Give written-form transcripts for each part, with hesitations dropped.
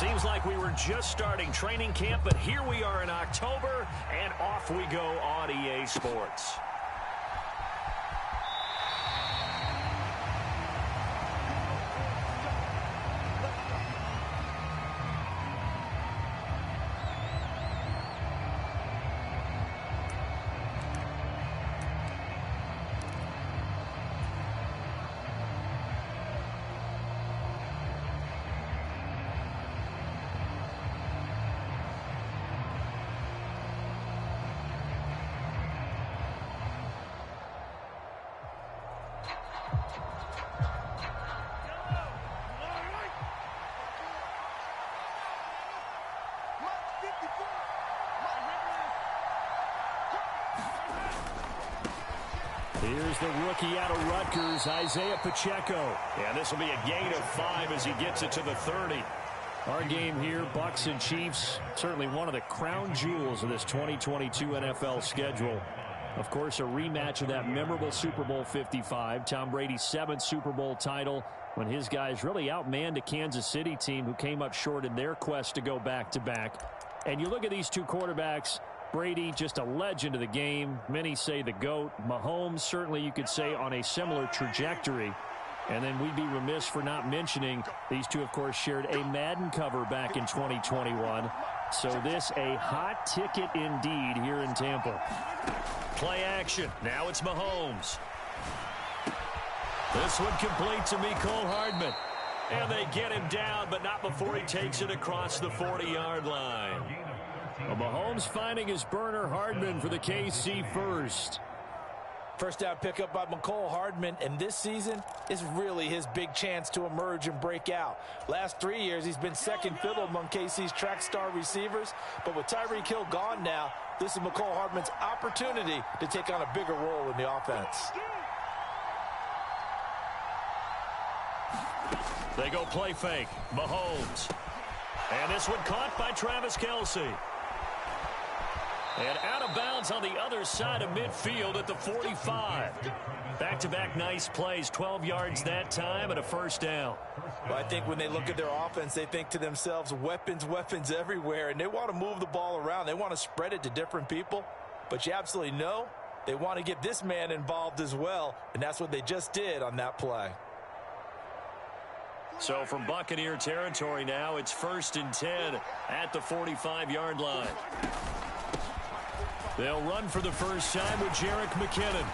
Seems like we were just starting training camp, but here we are in October, and off we go on EA Sports. Here's the rookie out of Rutgers, Isaiah Pacheco. And this will be a gain of 5 as he gets it to the 30. Our game here, Bucs and Chiefs, certainly one of the crown jewels of this 2022 NFL schedule. Of course, a rematch of that memorable Super Bowl 55, Tom Brady's 7th Super Bowl title, when his guys really outmanned a Kansas City team who came up short in their quest to go back-to-back. And you look at these two quarterbacks, Brady, just a legend of the game. Many say the GOAT. Mahomes, certainly you could say on a similar trajectory. And then we'd be remiss for not mentioning these two, of course, shared a Madden cover back in 2021. So this a hot ticket indeed here in Tampa. Play action. Now it's Mahomes. This one complete to Mecole Hardman. And they get him down, but not before he takes it across the 40-yard line. Well, Mahomes finding his burner, Hardman, for the KC first. First down pickup by Mecole Hardman, and this season is really his big chance to emerge and break out. Last 3 years, he's been second fiddle among KC's track star receivers, but with Tyreek Hill gone now, this is Mecole Hardman's opportunity to take on a bigger role in the offense. They go play fake. Mahomes. And this one caught by Travis Kelce. And out of bounds on the other side of midfield at the 45. Back-to-back nice plays, 12 yards that time and a first down. Well, I think when they look at their offense, they think to themselves, weapons, weapons everywhere, and they want to move the ball around. They want to spread it to different people, but you absolutely know they want to get this man involved as well, and that's what they just did on that play. So from Buccaneer territory now, it's 1st and 10 at the 45-yard line. They'll run for the first time with Jerick McKinnon.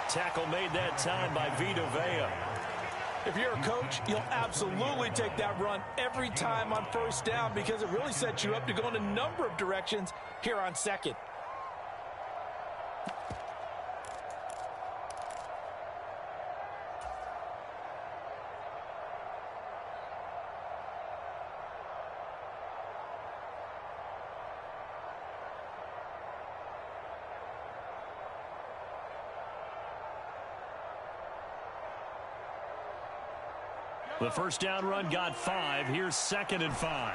Tackle made that time by Vita Vea. If you're a coach, you'll absolutely take that run every time on first down because it really sets you up to go in a number of directions here on second. The first down run got 5. Here's 2nd and 5.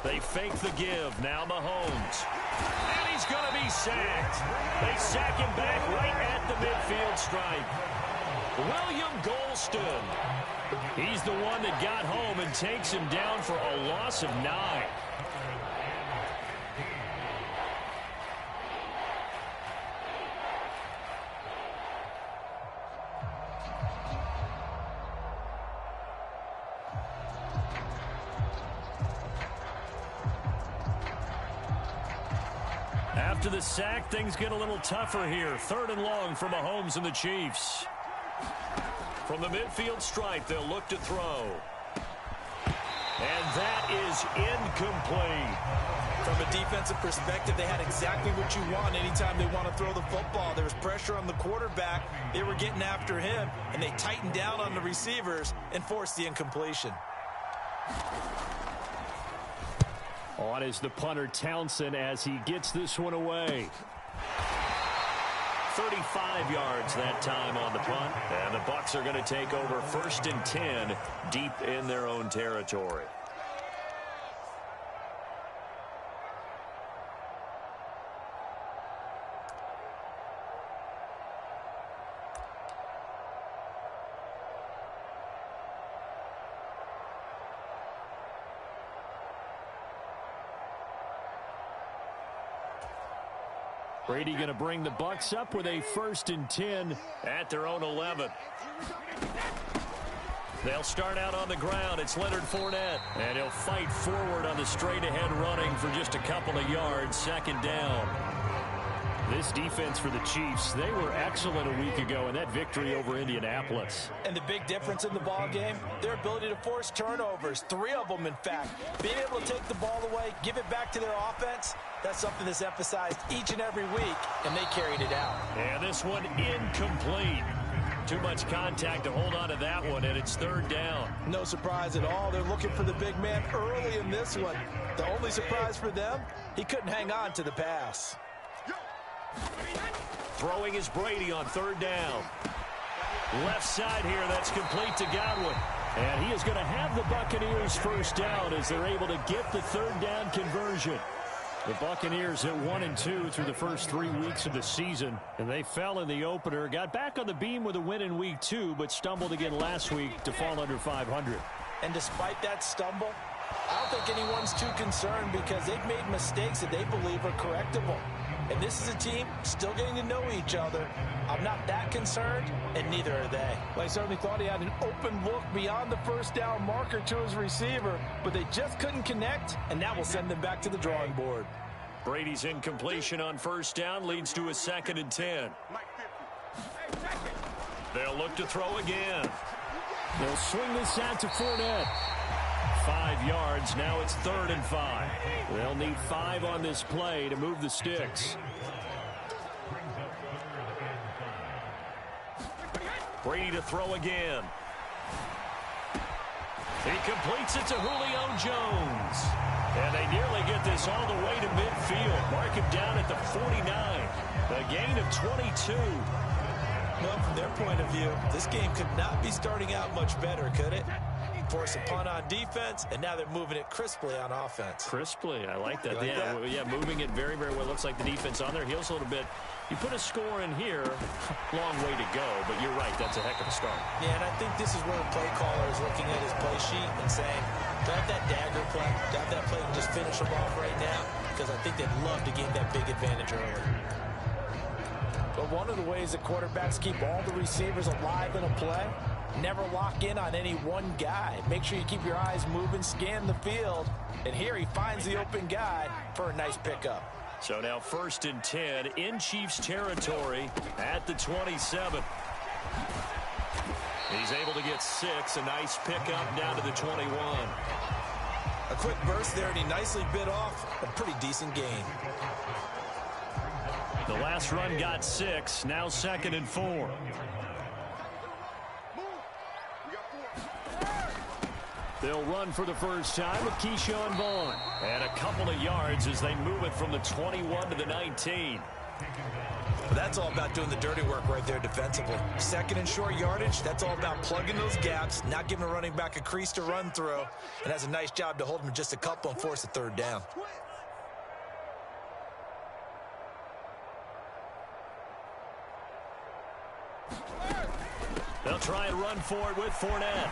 They fake the give. Now Mahomes. And he's going to be sacked. They sack him back right at the midfield stripe. William Golston. He's the one that got home and takes him down for a loss of 9. After the sack, things get a little tougher here. 3rd and long for Mahomes and the Chiefs. From the midfield stripe, they'll look to throw. And that is incomplete. From a defensive perspective, they had exactly what you want anytime they want to throw the football. There was pressure on the quarterback. They were getting after him, and they tightened down on the receivers and forced the incompletion. On is the punter Townsend as he gets this one away. 35 yards that time on the punt. And the Bucs are going to take over 1st and 10 deep in their own territory. Brady going to bring the Bucs up with a 1st and 10 at their own 11. They'll start out on the ground. It's Leonard Fournette. And he'll fight forward on the straight-ahead running for just a couple of yards. 2nd down. This defense for the Chiefs, they were excellent a week ago in that victory over Indianapolis. And the big difference in the ball game, their ability to force turnovers. 3 of them, in fact. Being able to take the ball away, give it back to their offense, that's something that's emphasized each and every week, and they carried it out. And this one incomplete. Too much contact to hold on to that one, and it's 3rd down. No surprise at all. They're looking for the big man early in this one. The only surprise for them, he couldn't hang on to the pass. Throwing is Brady on 3rd down. Left side here, that's complete to Godwin. And he is going to have the Buccaneers 1st down as they're able to get the 3rd down conversion. The Buccaneers at 1-2 through the first 3 weeks of the season. And they fell in the opener, got back on the beam with a win in week 2, but stumbled again last week to fall under 500. And despite that stumble, I don't think anyone's too concerned because they've made mistakes that they believe are correctable. And this is a team still getting to know each other. I'm not that concerned, and neither are they. Well, I certainly thought he had an open look beyond the 1st down marker to his receiver, but they just couldn't connect, and that will send them back to the drawing board. Brady's incompletion on 1st down leads to a 2nd and 10. They'll look to throw again. They'll swing this out to Fournette. 5 yards. Now it's 3rd and 5. They'll need 5 on this play to move the sticks. Brady to throw again. He completes it to Julio Jones. And they nearly get this all the way to midfield. Mark him down at the 49. A gain of 22. Well, from their point of view, this game could not be starting out much better, could it? Force a punt on defense, and now they're moving it crisply on offense. Crisply, I like that. Like that? Yeah, moving it very, very well. Looks like the defense on their heels a little bit. You put a score in here, long way to go, but you're right, that's a heck of a start. Yeah, and I think this is where the play caller is looking at his play sheet and saying, grab that dagger play, grab that play and just finish them off right now, because I think they'd love to gain that big advantage early. But one of the ways that quarterbacks keep all the receivers alive in a play, never lock in on any one guy. Make sure you keep your eyes moving, scan the field, and here he finds the open guy for a nice pickup. So now 1st and 10 in Chiefs territory at the 27. He's able to get 6. A nice pickup down to the 21. A quick burst there, and he nicely bit off a pretty decent gain. The last run got 6. Now 2nd and 4. They'll run for the first time with Keyshawn Vaughn. And a couple of yards as they move it from the 21 to the 19. Well, that's all about doing the dirty work right there defensively. 2nd and short yardage, that's all about plugging those gaps, not giving a running back a crease to run through, and has a nice job to hold him just a couple and force a 3rd down. They'll try and run for it with Fournette.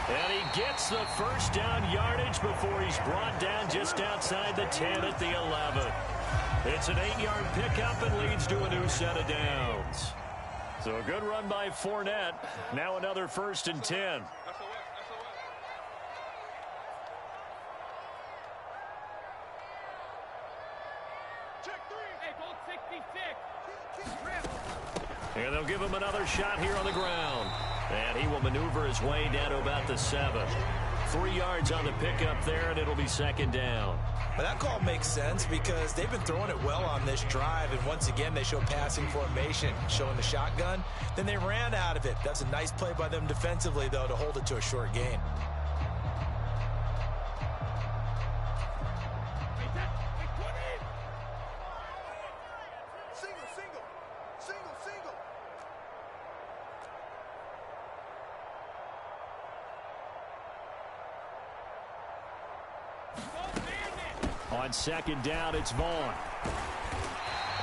And he gets the 1st down yardage before he's brought down just outside the 10 at the 11. It's an 8-yard pickup and leads to a new set of downs. So a good run by Fournette. Now another 1st and 10. And they'll give him another shot here on the ground. And he will maneuver his way down to about the 7. 3 yards on the pickup there, and it'll be 2nd down. Well, that call makes sense because they've been throwing it well on this drive, and once again they show passing formation, showing the shotgun. Then they ran out of it. That's a nice play by them defensively, though, to hold it to a short gain. On 2nd down, it's Vaughn.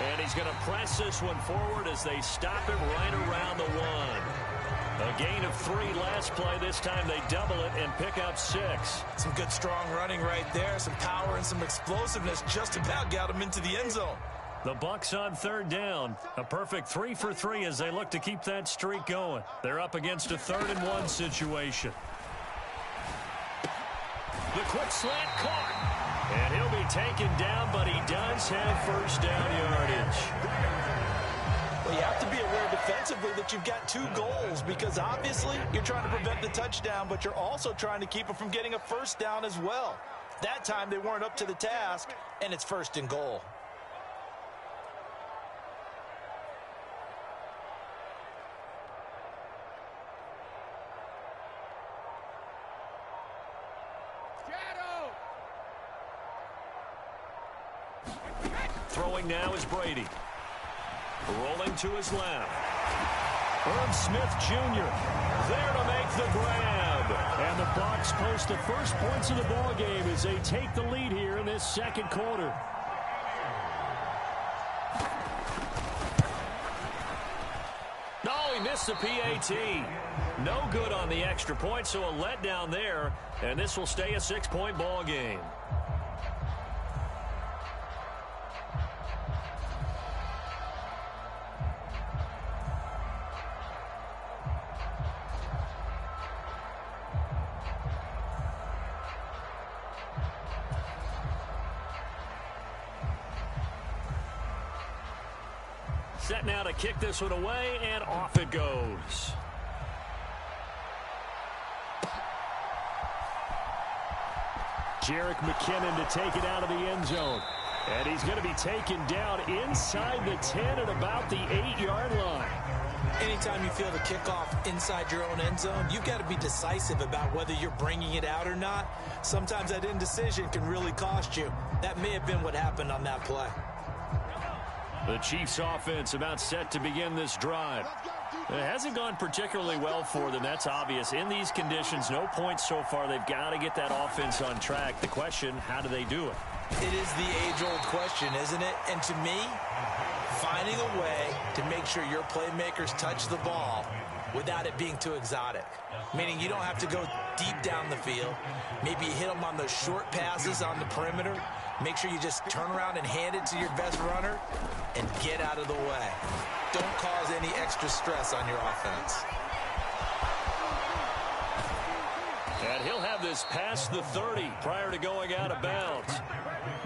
And he's going to press this one forward as they stop him right around the 1. A gain of 3 last play. This time they double it and pick up 6. Some good strong running right there. Some power and some explosiveness just about got him into the end zone. The Bucs on third down. A perfect 3 for 3 as they look to keep that streak going. They're up against a 3rd-and-1 situation. The quick slant caught. And he'll be taken down, but he does have first down yardage. Well, you have to be aware defensively that you've got 2 goals because obviously you're trying to prevent the touchdown, but you're also trying to keep it from getting a first down as well. That time they weren't up to the task, and it's 1st and goal. Throwing now is Brady. Rolling to his left. Irv Smith Jr. there to make the grab. And the Bucs post the first points of the ball game as they take the lead here in this 2nd quarter. No, he missed the PAT. No good on the extra point, so a letdown there. And this will stay a 6-point ball game. Set now to kick this one away, and off it goes. Jerick McKinnon to take it out of the end zone. And he's going to be taken down inside the 10 at about the 8-yard line. Anytime you feel the kickoff inside your own end zone, you've got to be decisive about whether you're bringing it out or not. Sometimes that indecision can really cost you. That may have been what happened on that play. The Chiefs offense about set to begin this drive. It hasn't gone particularly well for them. That's obvious. In these conditions, no points so far. They've got to get that offense on track. The question, how do they do it? It is the age-old question, isn't it? And to me, finding a way to make sure your playmakers touch the ball without it being too exotic. Meaning you don't have to go deep down the field. Maybe you hit them on those short passes on the perimeter. Make sure you just turn around and hand it to your best runner and get out of the way. Don't cause any extra stress on your offense. And he'll have this past the 30 prior to going out of bounds.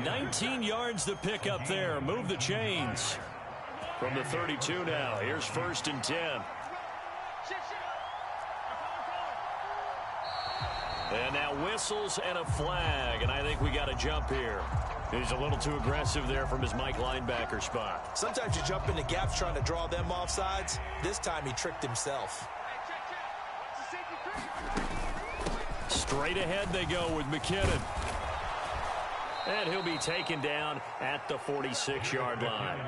19 yards to pick up there. Move the chains. From the 32 now. Here's 1st and 10. And now whistles and a flag. And I think we got a jump here. He's a little too aggressive there from his Mike linebacker spot. Sometimes you jump into gaps trying to draw them off sides. This time he tricked himself. Straight ahead they go with McKinnon. And he'll be taken down at the 46-yard line.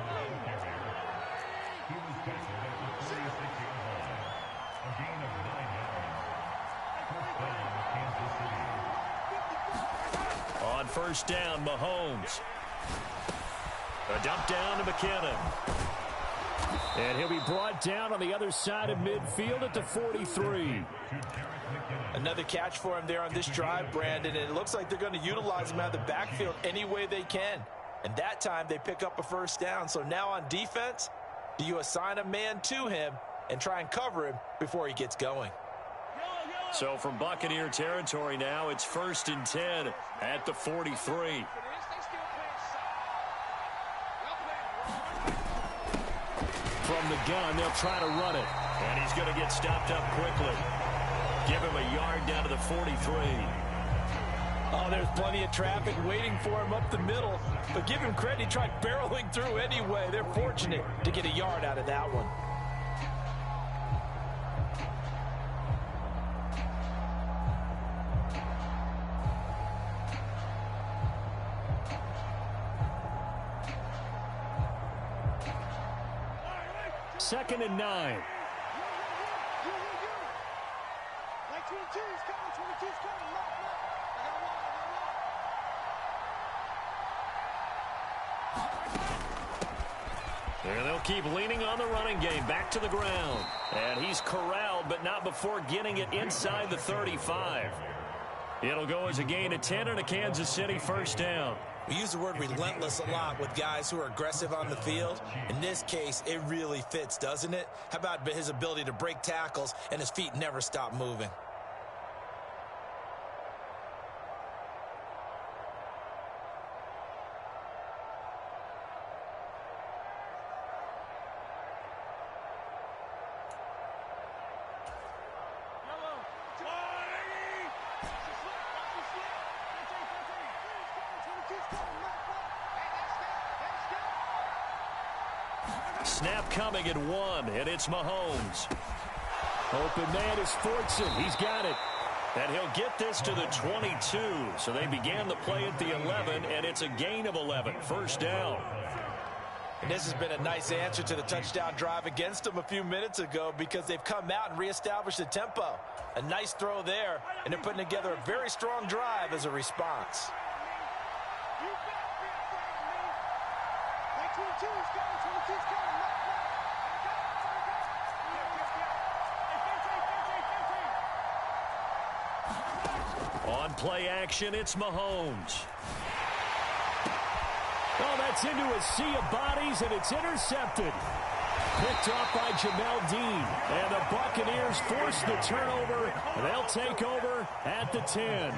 On 1st down, Mahomes. A dump down to McKinnon. And he'll be brought down on the other side of midfield at the 43. Another catch for him there on this drive, Brandon, and it looks like they're going to utilize him out of the backfield any way they can. And that time they pick up a 1st down. So now on defense, do you assign a man to him and try and cover him before he gets going? So from Buccaneer territory now, it's 1st and 10 at the 43. From the gun, they'll try to run it. And he's going to get stopped up quickly. Give him a yard down to the 43. Oh, there's plenty of traffic waiting for him up the middle. But give him credit, he tried barreling through anyway. They're fortunate to get a yard out of that one. Second and 9. And they'll keep leaning on the running game. Back to the ground. And he's corralled, but not before getting it inside the 35. It'll go as a gain of 10 and a Kansas City 1st down. We use the word relentless a lot with guys who are aggressive on the field. In this case, it really fits, doesn't it? How about his ability to break tackles and his feet never stop moving? Snap coming at 1, and it's Mahomes. Open man is Fortson. He's got it. And he'll get this to the 22. So they began the play at the 11, and it's a gain of 11. First down. And this has been a nice answer to the touchdown drive against them a few minutes ago because they've come out and reestablished the tempo. A nice throw there, and they're putting together a very strong drive as a response. On play action, it's Mahomes. Oh, that's into a sea of bodies, and it's intercepted. Picked off by Jamel Dean. And the Buccaneers force the turnover. They'll take over at the 10.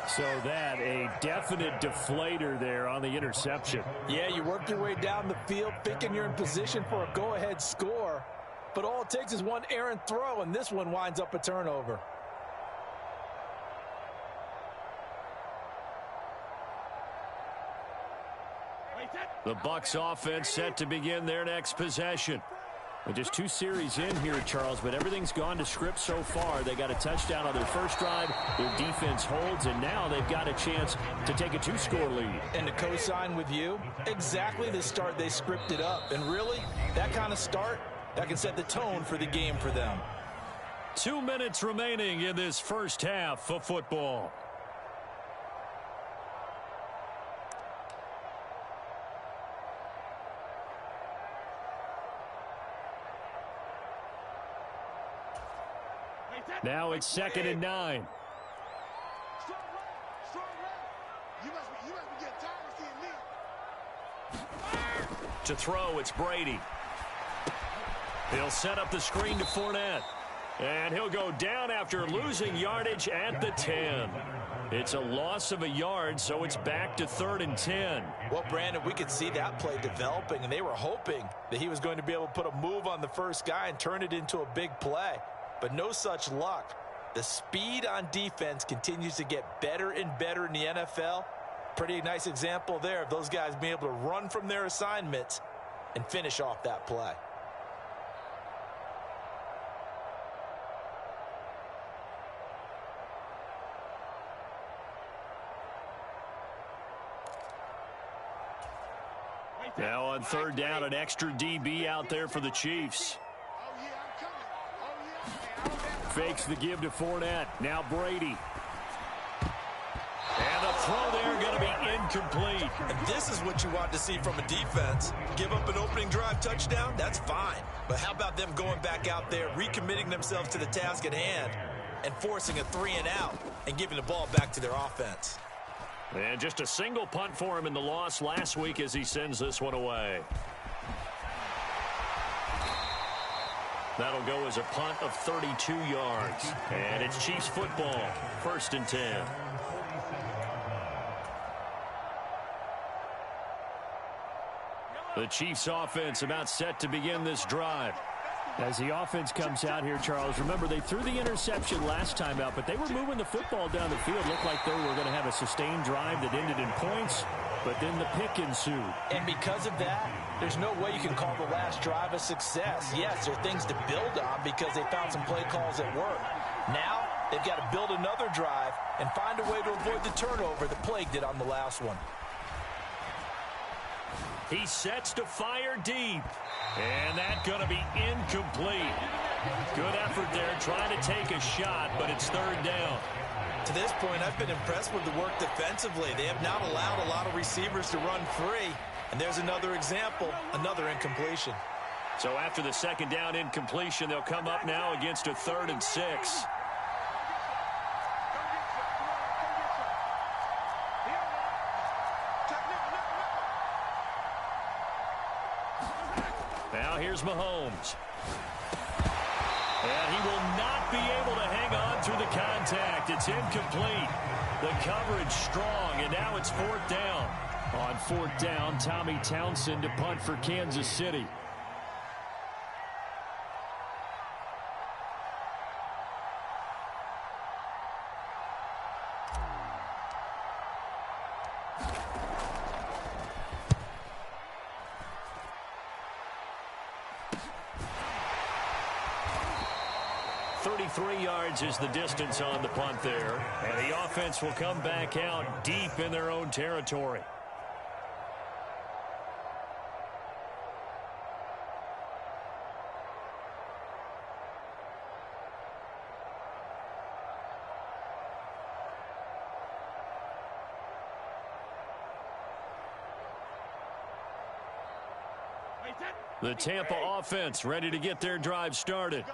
So that a definite deflator there on the interception. Yeah, you work your way down the field thinking you're in position for a go-ahead score. But all it takes is one errant throw, and this one winds up a turnover. The Bucs offense set to begin their next possession. Well, just 2 series in here, Charles, but everything's gone to script so far. They got a touchdown on their first drive. Their defense holds, and now they've got a chance to take a 2-score lead. And to co-sign with you, exactly the start they scripted up. And really, that kind of start, that can set the tone for the game for them. 2 minutes remaining in this first half of football. Now it's 2nd and 9. To throw, it's Brady. He'll set up the screen to Fournette. And he'll go down after losing yardage at the 10. It's a loss of a yard, so it's back to 3rd and 10. Well, Brandon, we could see that play developing, and they were hoping that he was going to be able to put a move on the first guy and turn it into a big play. But no such luck. The speed on defense continues to get better and better in the NFL. Pretty nice example there of those guys being able to run from their assignments and finish off that play. Now on 3rd down, an extra DB out there for the Chiefs. Fakes the give to Fournette. Now Brady. And the throw there going to be incomplete. And this is what you want to see from a defense. Give up an opening drive touchdown, that's fine. But how about them going back out there, recommitting themselves to the task at hand, and forcing a 3-and-out and giving the ball back to their offense. And just a single punt for him in the loss last week as he sends this one away. That'll go as a punt of 32 yards. And it's Chiefs football, 1st and 10. The Chiefs offense about set to begin this drive. As the offense comes out here, Charles, remember they threw the interception last time out, but they were moving the football down the field. Looked like they were going to have a sustained drive that ended in points, but then the pick ensued. And because of that, there's no way you can call the last drive a success. Yes, there are things to build on because they found some play calls that work. Now, they've got to build another drive and find a way to avoid the turnover that plagued it on the last one. He sets to fire deep. And that's going to be incomplete. Good effort there, trying to take a shot, but it's 3rd down. To this point, I've been impressed with the work defensively. They have not allowed a lot of receivers to run free. And there's another example, another incompletion. So after the 2nd down incompletion, they'll come up now against a 3rd and 6. here's Mahomes. And he will not be able to hang on through the contact. It's incomplete. The coverage strong, and now it's 4th down. On 4th down, Tommy Townsend to punt for Kansas City. Yards is the distance on the punt there, and the offense will come back out deep in their own territory. The Tampa offense ready to get their drive started.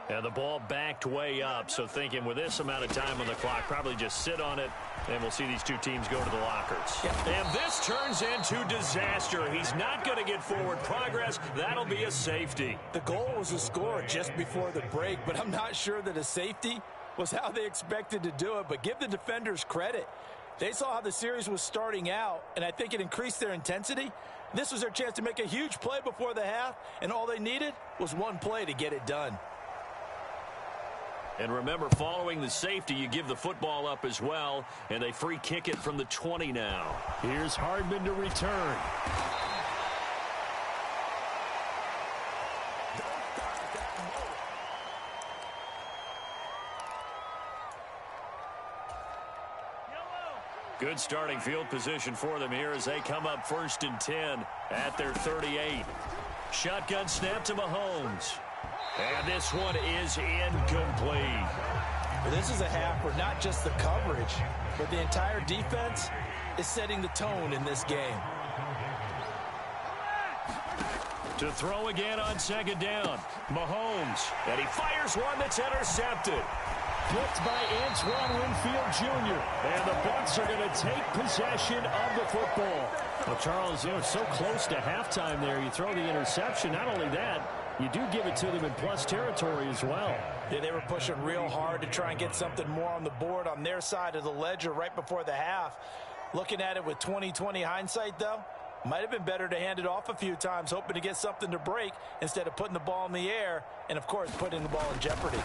And the ball backed way up, so thinking with this amount of time on the clock, probably just sit on it, and we'll see these two teams go to the lockers. And this turns into disaster. He's not going to get forward progress. That'll be a safety. The goal was a score just before the break, but I'm not sure that a safety was how they expected to do it. But give the defenders credit. They saw how the series was starting out, and I think it increased their intensity. This was their chance to make a huge play before the half, and all they needed was one play to get it done. And remember, following the safety, you give the football up as well, and they free kick it from the 20 now. Here's Hardman to return. Good starting field position for them here as they come up 1st and 10 at their 38. Shotgun snap to Mahomes. And this one is incomplete. This is a half where not just the coverage, but the entire defense is setting the tone in this game. To throw again on 2nd down. Mahomes. And he fires one that's intercepted. Flipped by Antoine Winfield Jr. And the Bucs are going to take possession of the football. Well, Charles, so close to halftime there. You throw the interception. Not only that, you do give it to them in plus territory as well. Yeah, they were pushing real hard to try and get something more on the board on their side of the ledger right before the half. Looking at it with 20/20 hindsight, though, might have been better to hand it off a few times, hoping to get something to break instead of putting the ball in the air and, of course, putting the ball in jeopardy.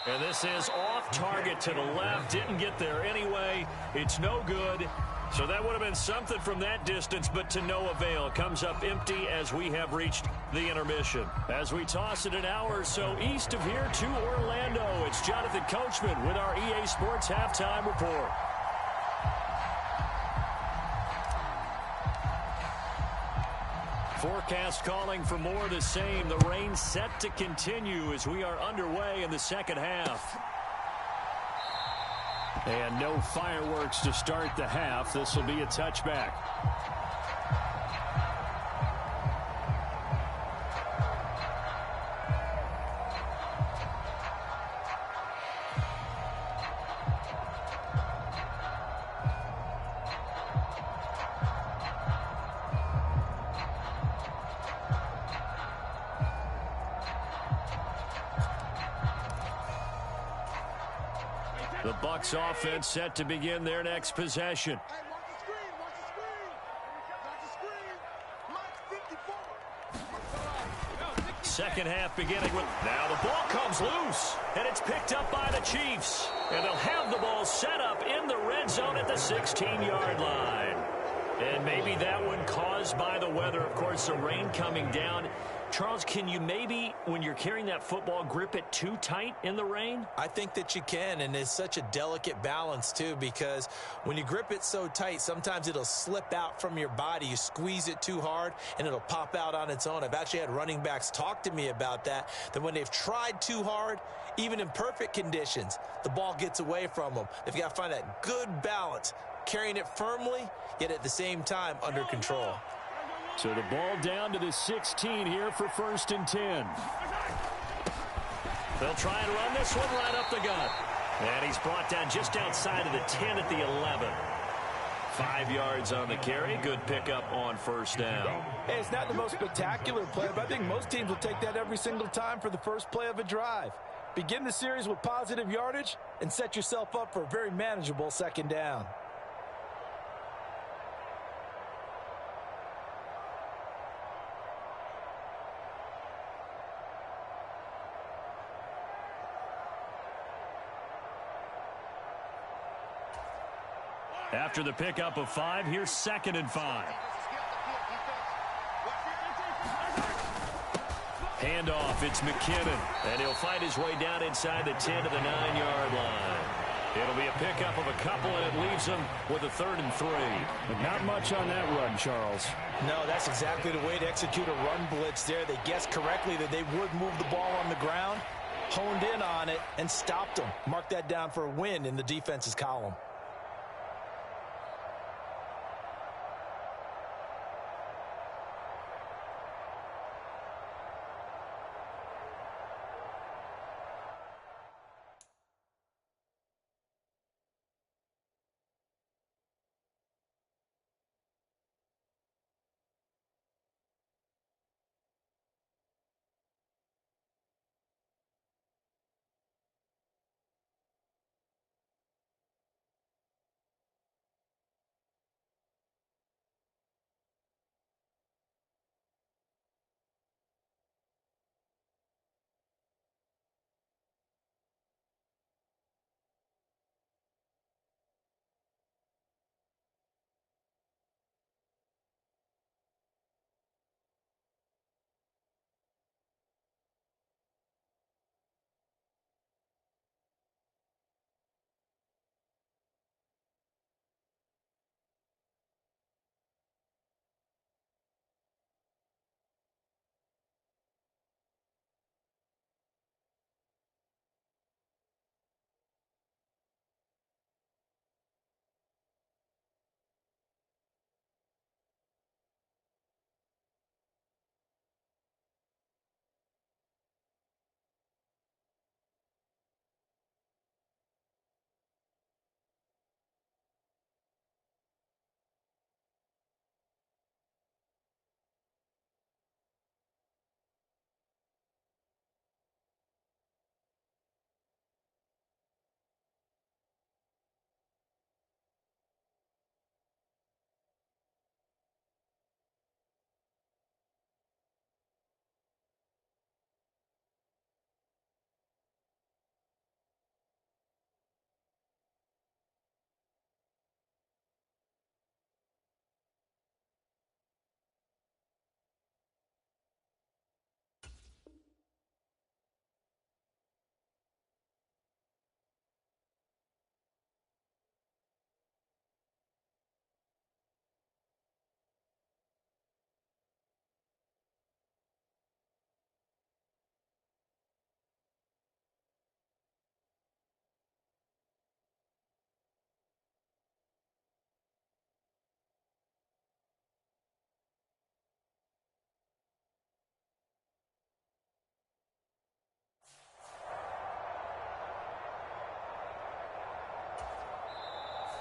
And this is off target to the left. Didn't get there anyway. It's no good. So that would have been something from that distance, but to no avail. Comes up empty as we have reached the intermission. As we toss it an hour or so east of here to Orlando, it's Jonathan Coachman with our EA Sports Halftime Report. Forecast calling for more of the same. The rain set to continue as we are underway in the 2nd half. And no fireworks to start the half. This will be a touchback. The Bucs offense set to begin their next possession. Second half beginning with, now the ball comes loose, and it's picked up by the Chiefs. And they'll have the ball set up in the red zone at the 16-yard line. And maybe that one caused by the weather, of course, the rain coming down. Charles, can you maybe, when you're carrying that football, grip it too tight in the rain? I think that you can, and it's such a delicate balance, too, because when you grip it so tight, sometimes it'll slip out from your body. You squeeze it too hard, and it'll pop out on its own. I've actually had running backs talk to me about that when they've tried too hard, even in perfect conditions, the ball gets away from them. They've got to find that good balance, carrying it firmly, yet at the same time under control. So the ball down to the 16 here for 1st and 10. They'll try and run this one right up the gut. And he's brought down just outside of the 10 at the 11. 5 yards on the carry. Good pickup on first down. Hey, it's not the most spectacular play, but I think most teams will take that every single time for the first play of a drive. Begin the series with positive yardage and set yourself up for a very manageable second down. After the pickup of 5, here's 2nd and 5. Handoff, it's McKinnon, and he'll fight his way down inside the 10 to the 9-yard line. It'll be a pickup of a couple, and it leaves him with a 3rd and 3. But not much on that run, Charles. No, that's exactly the way to execute a run blitz there. They guessed correctly that they would move the ball on the ground, honed in on it, and stopped them. Mark that down for a win in the defense's column.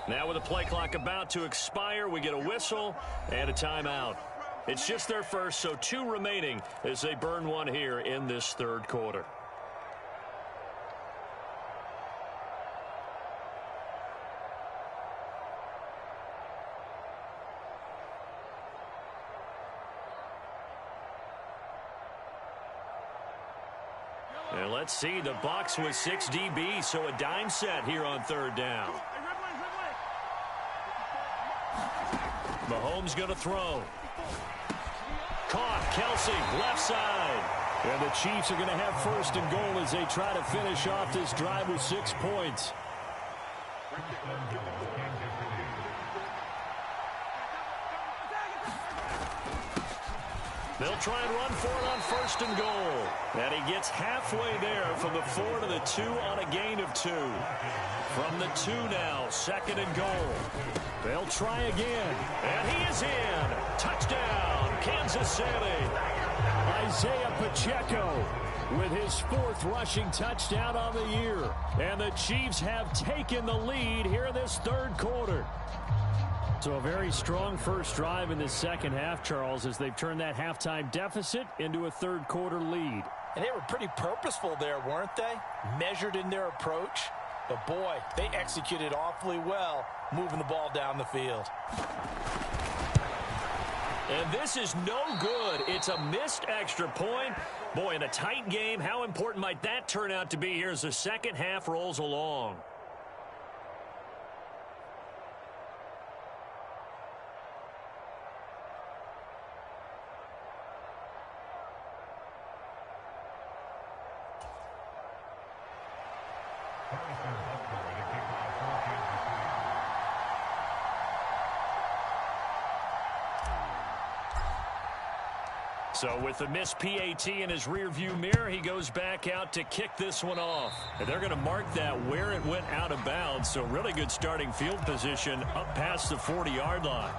Now with the play clock about to expire, we get a whistle and a timeout. It's just their first, so 2 remaining as they burn one here in this 3rd quarter. And let's see, the Bucs with 6 DBs, so a dime set here on 3rd down. Mahomes going to throw. Caught, Kelsey, left side. And the Chiefs are going to have 1st and goal as they try to finish off this drive with 6 points. They'll try and run for it on 1st and goal. And he gets halfway there from the 4 to the 2 on a gain of 2. From the 2 now, 2nd and goal. They'll try again. And he is in. Touchdown, Kansas City. Isaiah Pacheco with his 4th rushing touchdown on the year. And the Chiefs have taken the lead here in this 3rd quarter. So a very strong first drive in this second half, Charles, as they've turned that halftime deficit into a 3rd quarter lead. And they were pretty purposeful there, weren't they? Measured in their approach. But boy, they executed awfully well, moving the ball down the field. And this is no good. It's a missed extra point. Boy, in a tight game, how important might that turn out to be here as the second half rolls along? So with the missed PAT in his rearview mirror, he goes back out to kick this one off. And they're going to mark that where it went out of bounds. So really good starting field position up past the 40-yard line.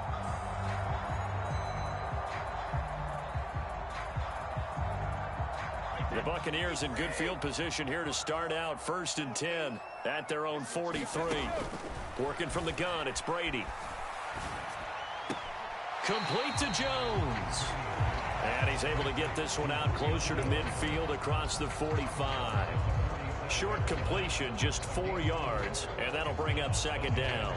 The Buccaneers in good field position here to start out 1st and 10 at their own 43. Working from the gun, it's Brady. Complete to Jones. And he's able to get this one out closer to midfield across the 45. Short completion, just 4 yards, and that'll bring up 2nd down.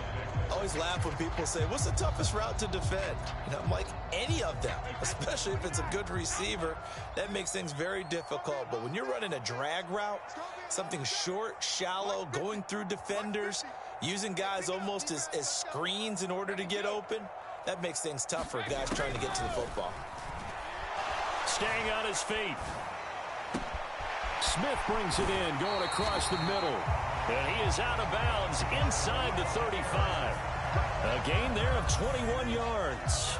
I always laugh when people say, what's the toughest route to defend? And I'm like, any of them, especially if it's a good receiver. That makes things very difficult. But when you're running a drag route, something short, shallow, going through defenders, using guys almost as screens in order to get open, that makes things tough for guys trying to get to the football. Staying on his feet. Smith brings it in, going across the middle. And he is out of bounds inside the 35. A gain there of 21 yards.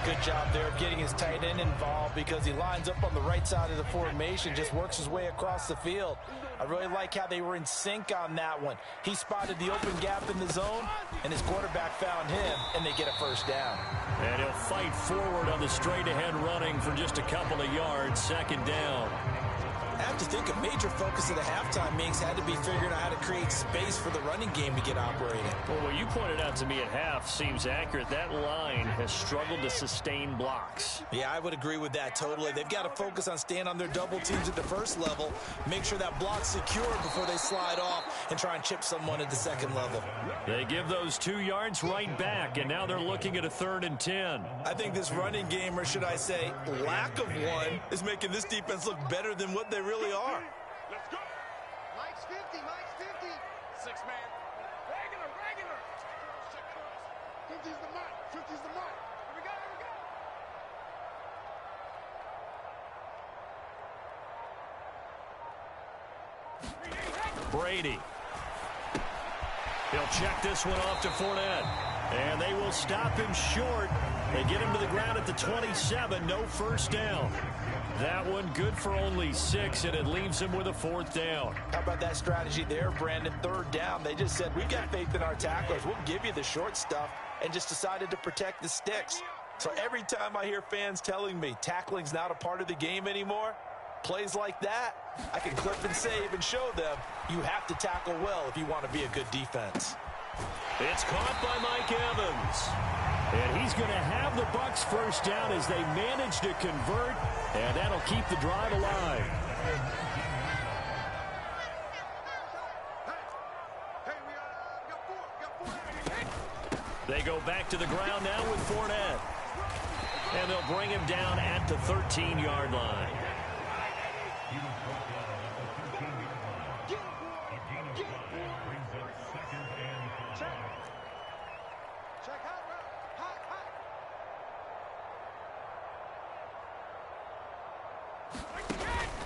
Good job there of getting his tight end involved because he lines up on the right side of the formation, just works his way across the field. I really like how they were in sync on that one. He spotted the open gap in the zone, and his quarterback found him, and they get a 1st down. And he'll fight forward on the straight-ahead running for just a couple of yards, 2nd down. I have to think a major focus of the halftime meetings had to be figuring out how to create space for the running game to get operating. Well, what you pointed out to me at half seems accurate. That line has struggled to sustain blocks. Yeah, I would agree with that totally. They've got to focus on staying on their double teams at the first level, make sure that block's secure before they slide off and try and chip someone at the second level. They give those 2 yards right back, and now they're looking at a 3rd and 10. I think this running game, or should I say lack of one, is making this defense look better than what they really are. Let's go. Mike's 50, Mike's 50. 6-man. Regular. 50's the mark. 50's the mark. Here we go. Brady. He'll check this one off to Fournette. And they will stop him short. They get him to the ground at the 27. No 1st down. That one good for only 6, and it leaves him with a 4th down. How about that strategy there, Brandon? 3rd down. They just said, we've got faith in our tacklers. We'll give you the short stuff, and just decided to protect the sticks. So every time I hear fans telling me tackling's not a part of the game anymore, plays like that, I can clip and save and show them you have to tackle well if you want to be a good defense. It's caught by Mike Evans. And he's going to have the Bucs 1st down as they manage to convert, and that'll keep the drive alive. They go back to the ground now with Fournette. And they'll bring him down at the 13-yard line.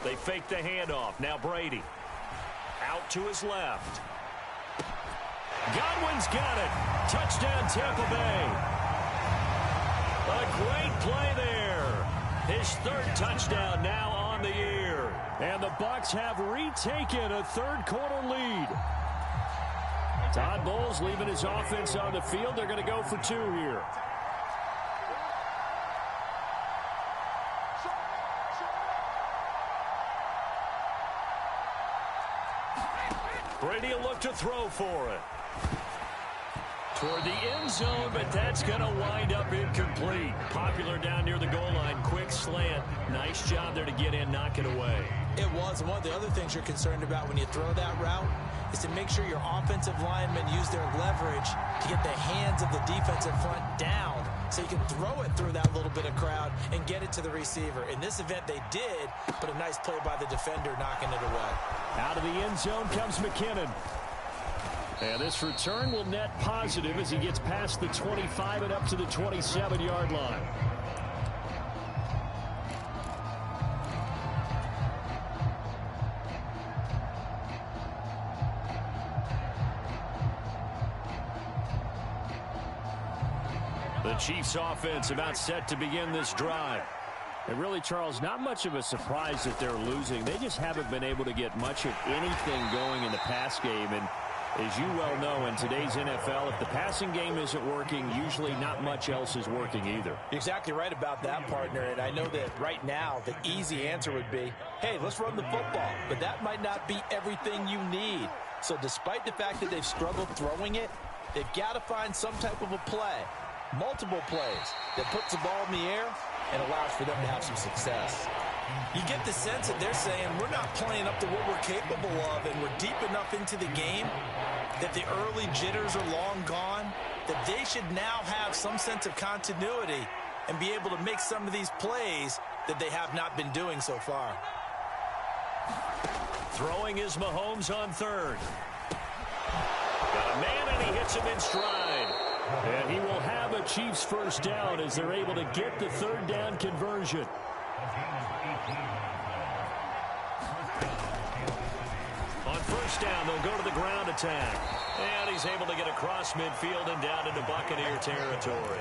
They fake the handoff. Now Brady. Out to his left. Godwin's got it. Touchdown, Tampa Bay. A great play there. His 3rd touchdown now on the year. And the Bucs have retaken a 3rd quarter lead. Todd Bowles leaving his offense on the field. They're going to go for 2 here. Brady will look to throw for it. Toward the end zone, but that's going to wind up incomplete. Popular down near the goal line. Quick slant. Nice job there to get in, knock it away. It was. And one of the other things you're concerned about when you throw that route is to make sure your offensive linemen use their leverage to get the hands of the defensive front down so you can throw it through that little bit of crowd and get it to the receiver. In this event, they did, but a nice play by the defender knocking it away. Out of the end zone comes McKinnon. And this return will net positive as he gets past the 25 and up to the 27-yard line. The Chiefs offense about set to begin this drive. And really, Charles, not much of a surprise that they're losing. They just haven't been able to get much of anything going in the pass game. And as you well know, in today's NFL, if the passing game isn't working, usually not much else is working either. You're exactly right about that, partner. And I know that right now the easy answer would be, hey, let's run the football. But that might not be everything you need. So despite the fact that they've struggled throwing it, they've got to find some type of a play, multiple plays, that puts the ball in the air and allows for them to have some success. You get the sense that they're saying we're not playing up to what we're capable of, and we're deep enough into the game that the early jitters are long gone, that they should now have some sense of continuity and be able to make some of these plays that they have not been doing so far. Throwing is Mahomes on third. Got a man, and he hits him in stride. And he will have a Chiefs first down as they're able to get the third down conversion. On first down, they'll go to the ground attack. And he's able to get across midfield and down into Buccaneer territory.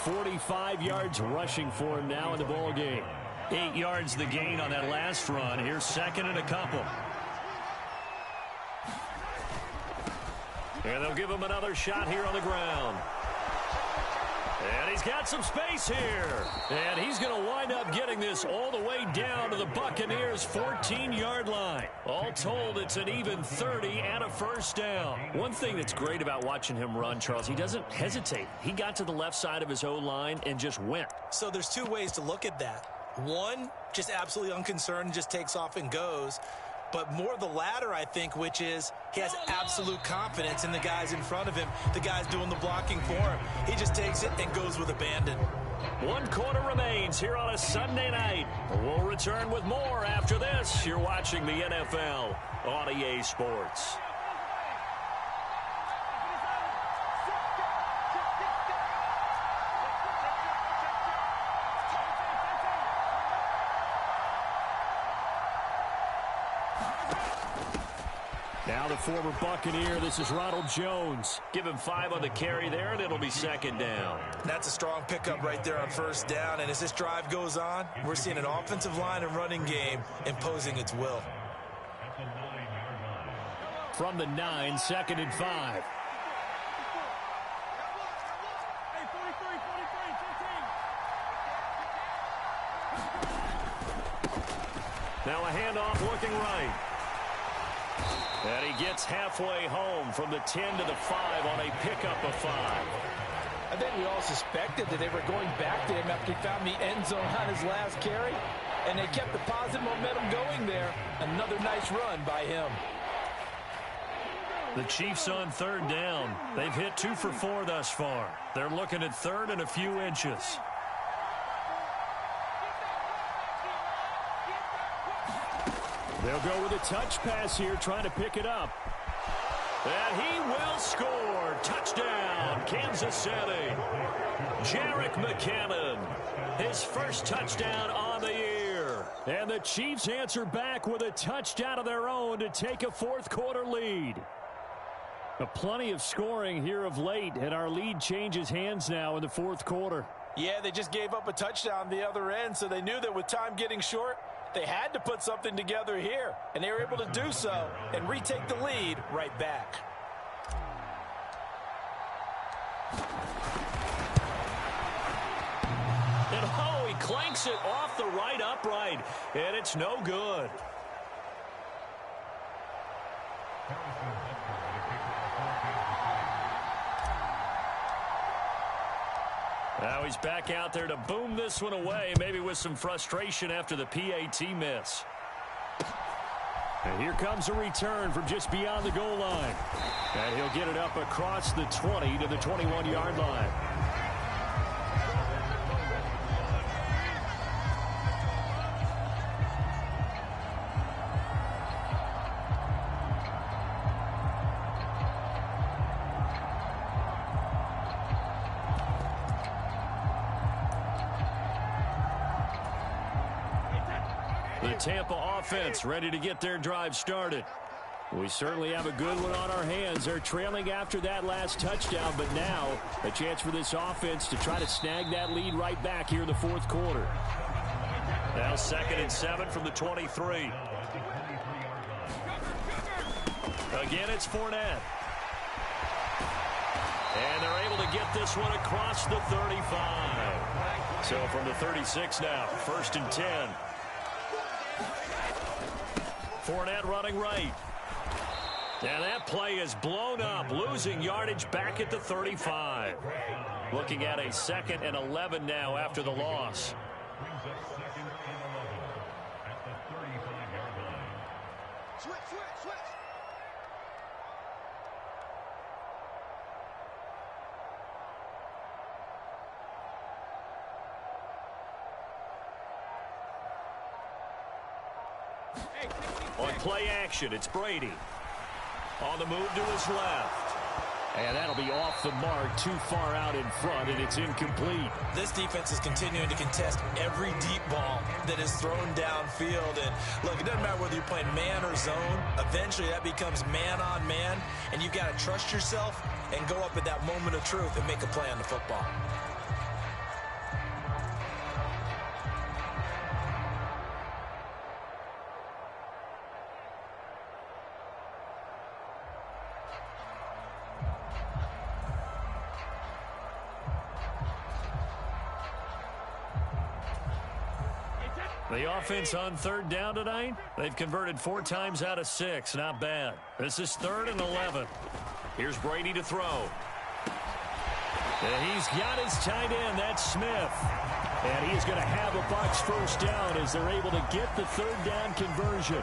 45 yards rushing for him now in the ball game. 8 yards the gain on that last run. Here's second and a couple. And they'll give him another shot here on the ground. And he's got some space here. And he's going to wind up getting this all the way down to the Buccaneers' 14-yard line. All told, it's an even 30 and a first down. One thing that's great about watching him run, Charles, he doesn't hesitate. He got to the left side of his O-line and just went. So there's two ways to look at that. One, just absolutely unconcerned, just takes off and goes. But more the latter, I think, which is he has absolute confidence in the guys in front of him, the guys doing the blocking for him. He just takes it and goes with abandon. 1 quarter remains here on a Sunday night. We'll return with more after this. You're watching the NFL on EA Sports. Now the former Buccaneer, this is Ronald Jones. Give him 5 on the carry there, and it'll be second down. That's a strong pickup right there on first down. And as this drive goes on, we're seeing an offensive line and running game imposing its will. From the 9, second and 5. Now a handoff looking right. And he gets halfway home from the 10 to the 5 on a pickup of 5. I think we all suspected that they were going back to him after he found the end zone on his last carry. And they kept the positive momentum going there. Another nice run by him. The Chiefs on third down. They've hit 2 for 4 thus far. They're looking at third and a few inches. They'll go with a touch pass here, trying to pick it up. And he will score. Touchdown, Kansas City. Jerick McKinnon, his first touchdown on the year. And the Chiefs answer back with a touchdown of their own to take a fourth quarter lead. Plenty of scoring here of late, and our lead changes hands now in the fourth quarter. Yeah, they just gave up a touchdown the other end, so they knew that with time getting short, they had to put something together here, and they were able to do so and retake the lead right back. And oh, he clanks it off the right upright, and it's no good. Now he's back out there to boom this one away, maybe with some frustration after the PAT miss. And here comes a return from just beyond the goal line. And he'll get it up across the 20 to the 21-yard line. The Tampa offense ready to get their drive started. We certainly have a good one on our hands. They're trailing after that last touchdown, but now a chance for this offense to try to snag that lead right back here in the fourth quarter. Now 2nd and 7 from the 23. Again, it's Fournette. And they're able to get this one across the 35. So from the 36 now, 1st and 10. Fournette running right. And that play is blown up, losing yardage back at the 35. Looking at a 2nd and 11 now after the loss. Switch, switch, switch. On play action, it's Brady. On the move to his left. And that'll be off the mark, too far out in front, and it's incomplete. This defense is continuing to contest every deep ball that is thrown downfield. And look, it doesn't matter whether you're playing man or zone. Eventually that becomes man on man, and you've got to trust yourself and go up at that moment of truth and make a play on the football. The offense on 3rd down tonight, they've converted 4 times out of 6. Not bad. This is 3rd and 11. Here's Brady to throw. And he's got his tight end. That's Smith. And he is going to have a Bucs first down as they're able to get the 3rd down conversion.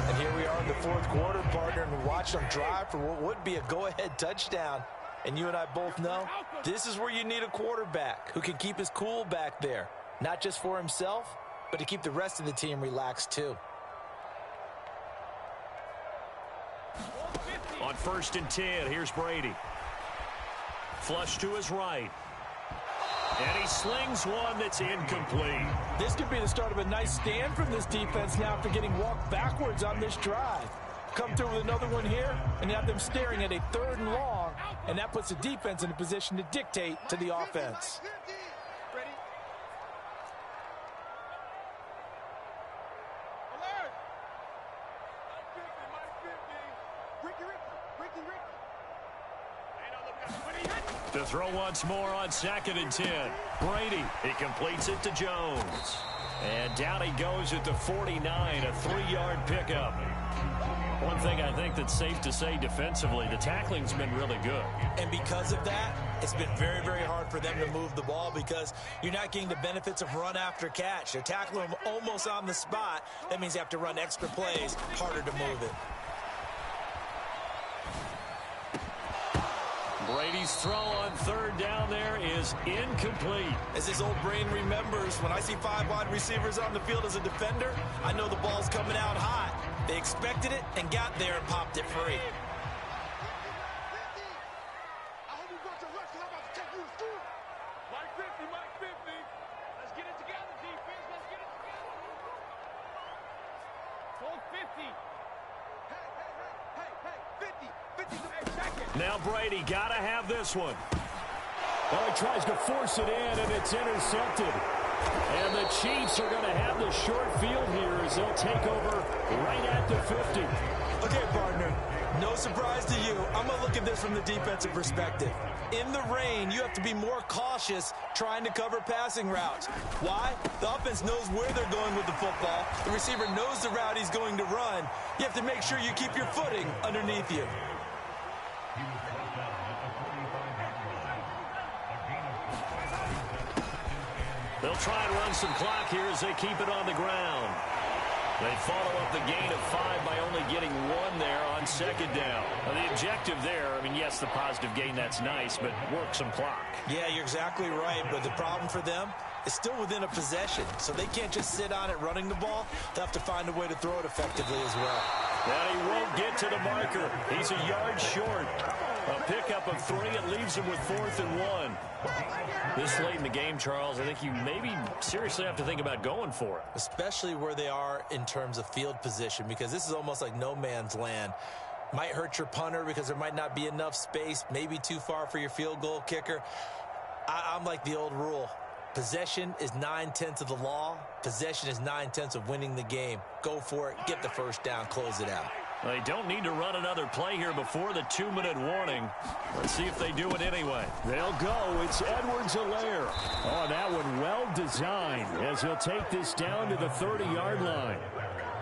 And here we are in the fourth quarter, partner, and watch them drive for what would be a go-ahead touchdown. And you and I both know this is where you need a quarterback who can keep his cool back there, not just for himself, but to keep the rest of the team relaxed too. On 1st and 10, here's Brady. Flush to his right. And he slings one that's incomplete. This could be the start of a nice stand from this defense now after getting walked backwards on this drive. Come through with another one here, and you have them staring at a 3rd and long, and that puts the defense in a position to dictate to the offense. To throw once more on 2nd and 10. Brady, he completes it to Jones. And down he goes at the 49, a 3-yard pickup. One thing I think that's safe to say defensively, the tackling's been really good. And because of that, it's been very, very hard for them to move the ball because you're not getting the benefits of run after catch. They're tackling them almost on the spot. That means you have to run extra plays, harder to move it. Brady's throw on 3rd down there is incomplete. As his old brain remembers, when I see 5 wide receivers on the field as a defender, I know the ball's coming out hot. They expected it and got there and popped it free. I hope you brought your rush, 'cause I'm about to take you to school. Mike 50, Mike 50. Let's get it together, defense. Let's get it together. Hold 50. Hey, 50. 50 to that jacket. Now Brady got to have this one. Well, he tries to force it in, and it's intercepted. And the Chiefs are going to have the short field here as they'll take over right at the 50. Okay, partner, no surprise to you, I'm going to look at this from the defensive perspective. In the rain, you have to be more cautious trying to cover passing routes. Why? The offense knows where they're going with the football. The receiver knows the route he's going to run. You have to make sure you keep your footing underneath you. They'll try and run some clock here as they keep it on the ground. They follow up the gain of 5 by only getting 1 there on second down. Now, the objective there, I mean, yes, the positive gain, that's nice, but work some clock. Yeah, you're exactly right, but the problem for them is still within a possession, so they can't just sit on it running the ball. They'll have to find a way to throw it effectively as well. And he won't get to the marker. He's a yard short. A pickup of 3. It leaves him with 4th and 1. This late in the game, Charles, I think you maybe seriously have to think about going for it. Especially where they are in terms of field position, because this is almost like no man's land. Might hurt your punter because there might not be enough space, maybe too far for your field goal kicker. I'm like the old rule. Possession is 9/10 of the law. Possession is 9/10 of winning the game. Go for it, get the first down, close it out. They don't need to run another play here before the 2-minute warning. Let's see if they do it anyway. They'll go. It's Edwards-Helaire. Oh, that one well designed as he'll take this down to the 30-yard line.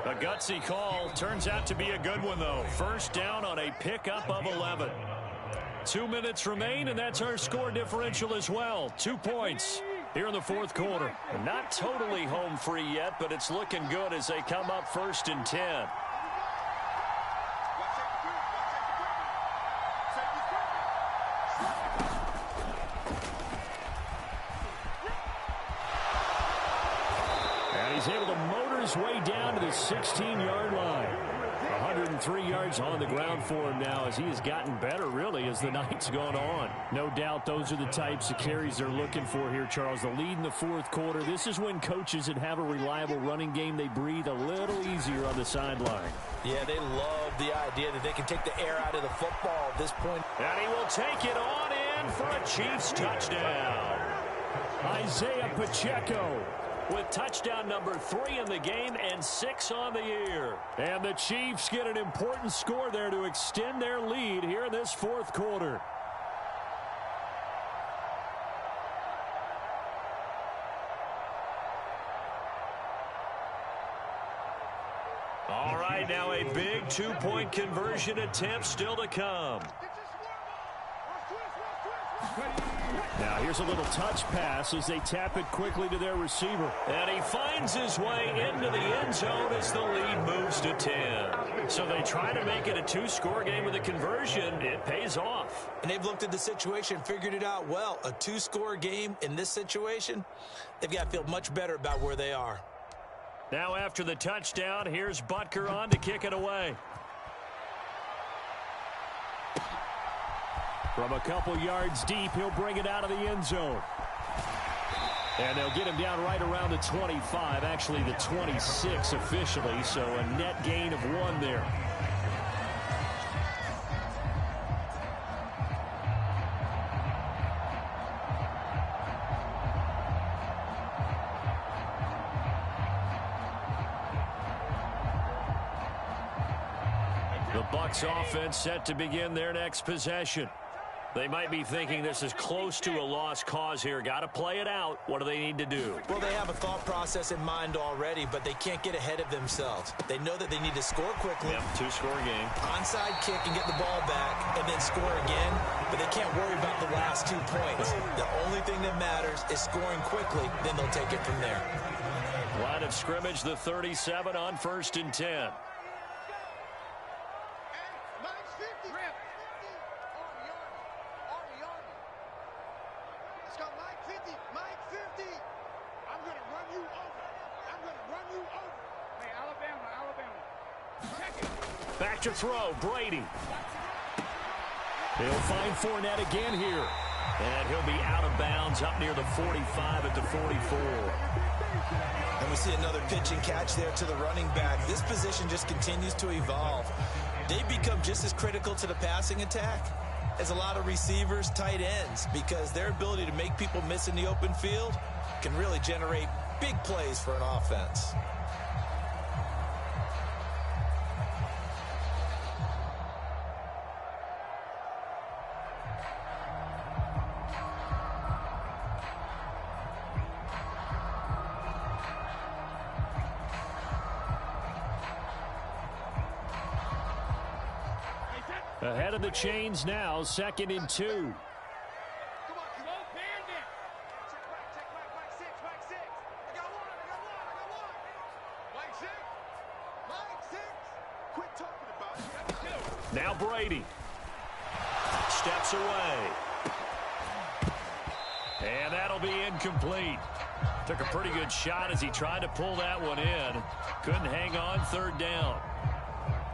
A gutsy call. Turns out to be a good one, though. First down on a pickup of 11. 2 minutes remain, and that's our score differential as well. 2 points here in the fourth quarter. Not totally home free yet, but it's looking good as they come up 1st and 10. And he's able to motor his way down to the 16-yard line. 103 yards on the ground for him now as he has gotten better, really, as the night's gone on. No doubt those are the types of carries they're looking for here, Charles. The lead in the fourth quarter. This is when coaches that have a reliable running game, they breathe a little easier on the sideline. Yeah, they love the idea that they can take the air out of the football at this point. And he will take it on in for a Chiefs touchdown. Isaiah Pacheco with touchdown number 3 in the game and 6 on the year. And the Chiefs get an important score there to extend their lead here in this fourth quarter. All right, now a big 2-point conversion attempt still to come. Now here's a little touch pass as they tap it quickly to their receiver. And he finds his way into the end zone as the lead moves to 10. So they try to make it a 2-score game with a conversion. It pays off. And they've looked at the situation, figured it out well. A 2-score game in this situation, they've got to feel much better about where they are. Now after the touchdown, here's Butker on to kick it away. From a couple yards deep, he'll bring it out of the end zone. And they'll get him down right around the 25, actually the 26 officially, so a net gain of 1 there. The Bucs offense set to begin their next possession. They might be thinking this is close to a lost cause here. Got to play it out. What do they need to do? Well, they have a thought process in mind already, but they can't get ahead of themselves. They know that they need to score quickly. Yep, 2-score game. Onside kick and get the ball back and then score again, but they can't worry about the last 2 points. The only thing that matters is scoring quickly, then they'll take it from there. Line of scrimmage, the 37 on 1st and 10. Back to throw, Brady. He'll find Fournette again here. And he'll be out of bounds up near the 45 at the 44. And we see another pitch and catch there to the running back. This position just continues to evolve. They become just as critical to the passing attack as a lot of receivers, tight ends, because their ability to make people miss in the open field can really generate big plays for an offense. Ahead of the chains now, 2nd and 2. Come on, bandit. Check Mike 6. I got one. Mike 6. Quit talking about it. Now Brady. Steps away. And that'll be incomplete. Took a pretty good shot as he tried to pull that one in. Couldn't hang on, 3rd down.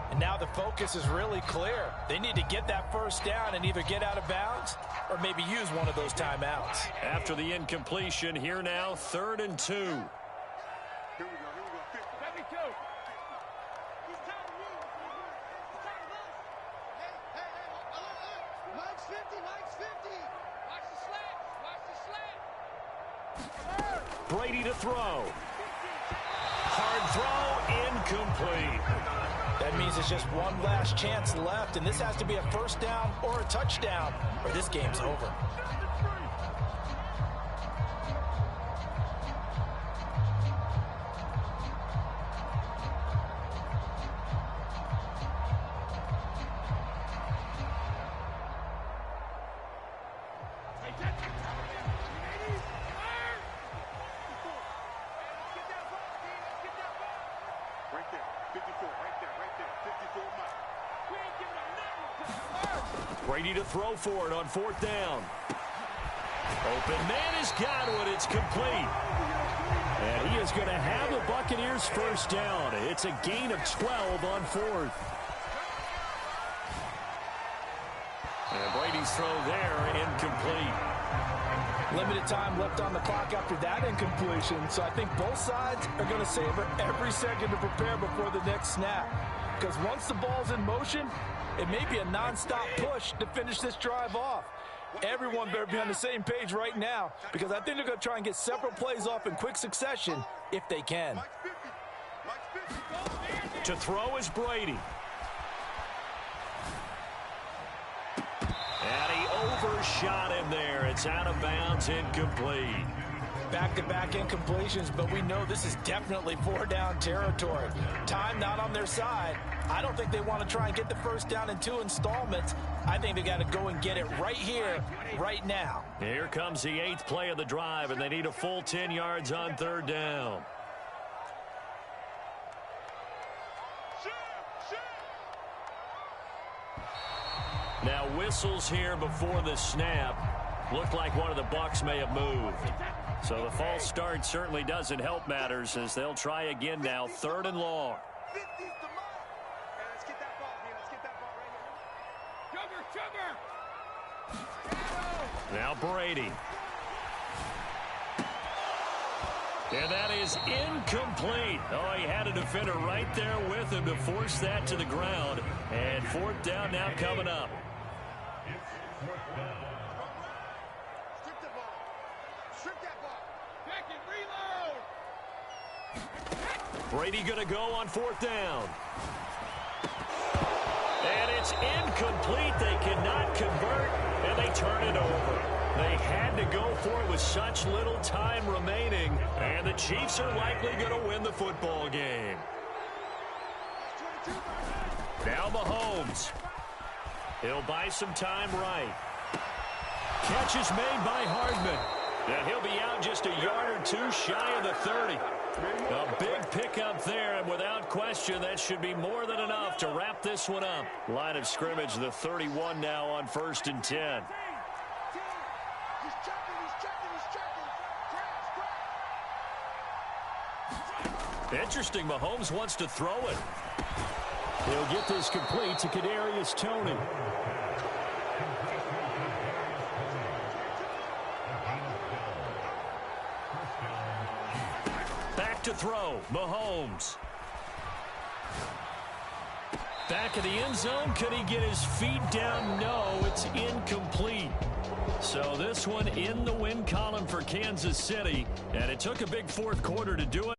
And now the focus is really clear. They need to get that first down and either get out of bounds or maybe use one of those timeouts. After the incompletion, here now, 3rd and 2. Here we go. 72. He's tired of me. He's tired of us. Hey. Mike's 50. Watch the slant. Brady to throw. Hard throw, incomplete. That means it's just one last chance left, and this has to be a first down or a touchdown, or this game's over. Right there. 54. Right there. 54 Mike. We ain't giving up nothing. Brady to throw for it on 4th down. Open man has got it. It's complete. And he is going to have the Buccaneers first down. It's a gain of 12 on 4th. And Brady's throw there, incomplete. Limited time left on the clock after that incompletion, so I think both sides are going to savor every second to prepare before the next snap. Because once the ball's in motion, it may be a nonstop push to finish this drive off. Everyone better be on the same page right now, because I think they're going to try and get several plays off in quick succession if they can. Mike's 50. To throw is Brady. And he overshot him there. It's out of bounds, incomplete. Back-to-back incompletions, but we know this is definitely 4-down territory. Time not on their side. I don't think they want to try and get the first down in 2 installments. I think they got to go and get it right here, right now. Here comes the 8th play of the drive, and they need a full 10 yards on 3rd down. Now whistles here before the snap. Looked like one of the Bucs may have moved. So the false start certainly doesn't help matters as they'll try again now, 3rd and long. 50's the mark. Hey, let's get that ball here. Let's get that ball right here. Sugar. Now Brady. And that is incomplete. Oh, he had a defender right there with him to force that to the ground. And 4th down now coming up. Strip that ball. Back and reload. Brady going to go on 4th down. And it's incomplete. They cannot convert, and they turn it over. They had to go for it with such little time remaining, and the Chiefs are likely going to win the football game. Now Mahomes. He'll buy some time right. Catch is made by Hardman. And he'll be out just a yard or 2 shy of the 30. A big pickup there, and without question, that should be more than enough to wrap this one up. Line of scrimmage, the 31 now on 1st and 10. He's checking. Interesting, Mahomes wants to throw it. He'll get this complete to Kadarius Toney. Back to throw, Mahomes. Back of the end zone, could he get his feet down? No, it's incomplete. So this one in the win column for Kansas City, and it took a big 4th quarter to do it.